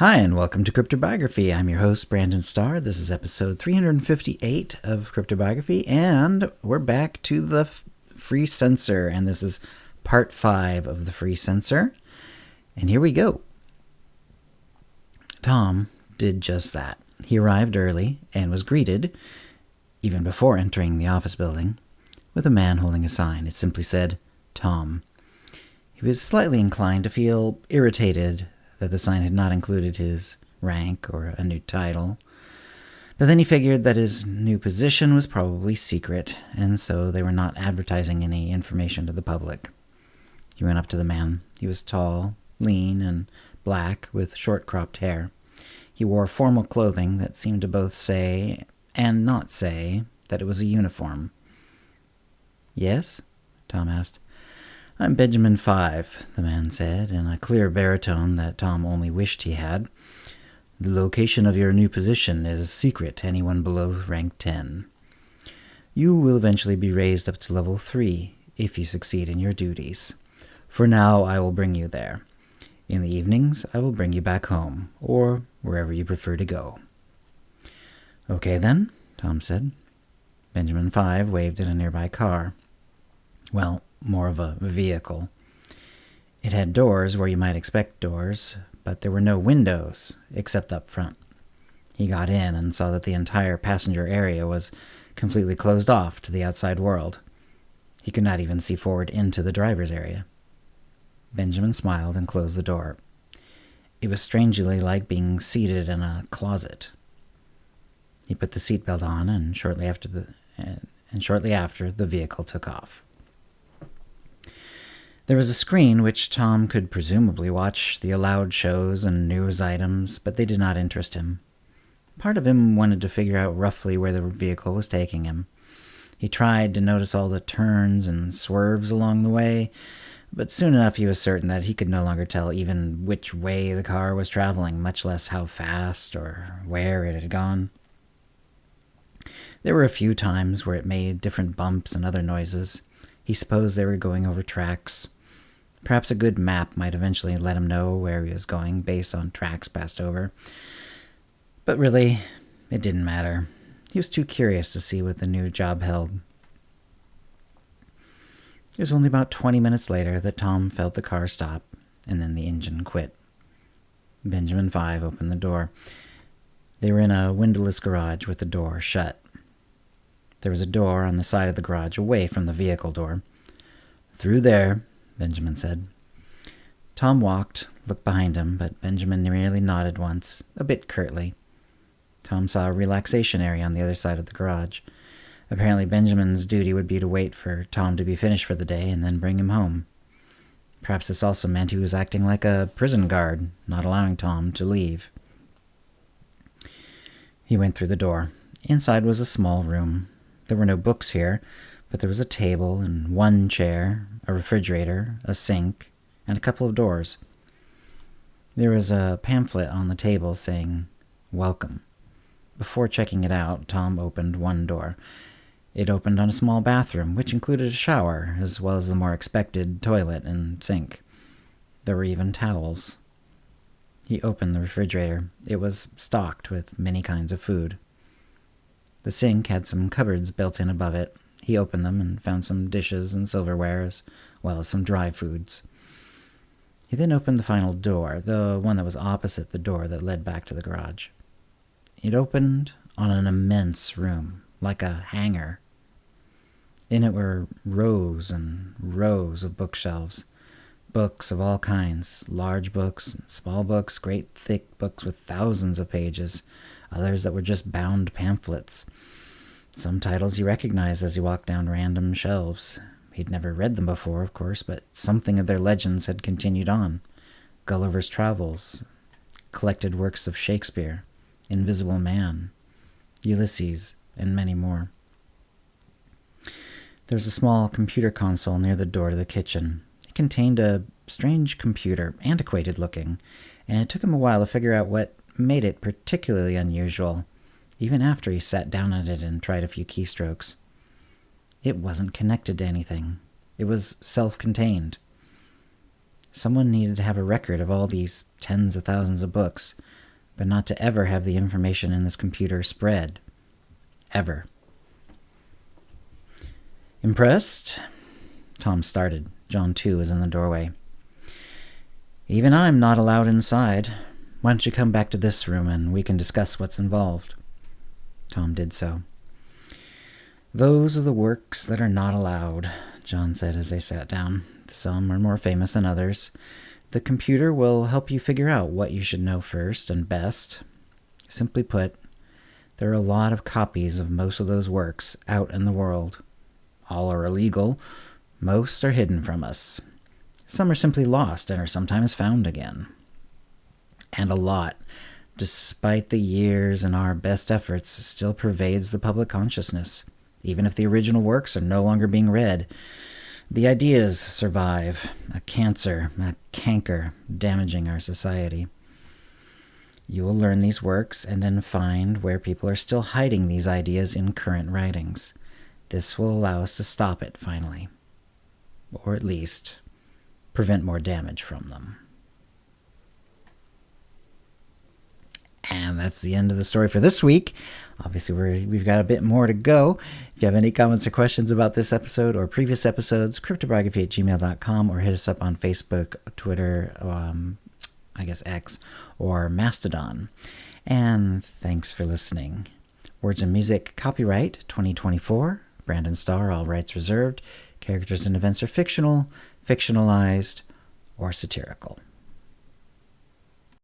Hi, and welcome to CryptoBiography. I'm your host, Brandon Starr. This is episode 358 of CryptoBiography, and we're back to the free censor, and this is part 5 of the free censor. And here we go. Thom did just that. He arrived early and was greeted, even before entering the office building, with a man holding a sign. It simply said, Thom. He was slightly inclined to feel irritated that the sign had not included his rank or a new title. But then he figured that his new position was probably secret, and so they were not advertising any information to the public. He went up to the man. He was tall, lean, and black, with short cropped hair. He wore formal clothing that seemed to both say and not say that it was a uniform. "Yes?" Thom asked. "I'm Benjamin 5, the man said, in a clear baritone that Thom only wished he had. "The location of your new position is secret to anyone below rank 10. You will eventually be raised up to level 3 if you succeed in your duties. For now, I will bring you there. In the evenings, I will bring you back home, or wherever you prefer to go." "Okay, then," Thom said. Benjamin 5 waved at a nearby car. Well, more of a vehicle. It had doors where you might expect doors, but there were no windows, except up front. He got in and saw that the entire passenger area was completely closed off to the outside world. He could not even see forward into the driver's area. Benjamin smiled and closed the door. It was strangely like being seated in a closet. He put the seatbelt on, and shortly after the vehicle took off. There was a screen which Thom could presumably watch the allowed shows and news items, but they did not interest him. Part of him wanted to figure out roughly where the vehicle was taking him. He tried to notice all the turns and swerves along the way, but soon enough he was certain that he could no longer tell even which way the car was traveling, much less how fast or where it had gone. There were a few times where it made different bumps and other noises. He supposed they were going over tracks. Perhaps a good map might eventually let him know where he was going based on tracks passed over. But really, it didn't matter. He was too curious to see what the new job held. It was only about 20 minutes later that Thom felt the car stop, and then the engine quit. Benjamin 5 opened the door. They were in a windowless garage with the door shut. There was a door on the side of the garage away from the vehicle door. "Through there," Benjamin said. Thom walked, looked behind him, but Benjamin merely nodded once, a bit curtly. Thom saw a relaxation area on the other side of the garage. Apparently Benjamin's duty would be to wait for Thom to be finished for the day and then bring him home. Perhaps this also meant he was acting like a prison guard, not allowing Thom to leave. He went through the door. Inside was a small room. There were no books here, but there was a table and one chair, a refrigerator, a sink, and a couple of doors. There was a pamphlet on the table saying, "Welcome." Before checking it out, Thom opened one door. It opened on a small bathroom, which included a shower, as well as the more expected toilet and sink. There were even towels. He opened the refrigerator. It was stocked with many kinds of food. The sink had some cupboards built in above it. He opened them and found some dishes and silverware, as well as some dry foods. He then opened the final door, the one that was opposite the door that led back to the garage. It opened on an immense room, like a hangar. In it were rows and rows of bookshelves, books of all kinds, large books, small books, great thick books with thousands of pages, others that were just bound pamphlets. Some titles he recognized as he walked down random shelves. He'd never read them before, of course, but something of their legends had continued on. Gulliver's Travels, collected works of Shakespeare, Invisible Man, Ulysses, and many more. There was a small computer console near the door to the kitchen. It contained a strange computer, antiquated looking, and it took him a while to figure out what made it particularly unusual, even after he sat down at it and tried a few keystrokes. It wasn't connected to anything. It was self-contained. Someone needed to have a record of all these tens of thousands of books, but not to ever have the information in this computer spread. Ever. Impressed? Thom started. John, too, was in the doorway. Even I'm not allowed inside. Why don't you come back to this room and we can discuss what's involved? Thom did so. Those are the works that are not allowed, John said as they sat down. Some are more famous than others. The computer will help you figure out what you should know first and best. Simply put, there are a lot of copies of most of those works out in the world. All are illegal. Most are hidden from us. Some are simply lost and are sometimes found again. And a lot, despite the years and our best efforts, still pervades the public consciousness. Even if the original works are no longer being read, the ideas survive, a cancer, a canker, damaging our society. You will learn these works and then find where people are still hiding these ideas in current writings. This will allow us to stop it, finally. Or at least prevent more damage from them. And that's the end of the story for this week. Obviously, we've got a bit more to go. If you have any comments or questions about this episode or previous episodes, cryptobiography@gmail.com, or hit us up on Facebook, Twitter, X, or Mastodon. And thanks for listening. Words and music, copyright 2024. Brandon Starr, all rights reserved. Characters and events are fictional, fictionalized, or satirical.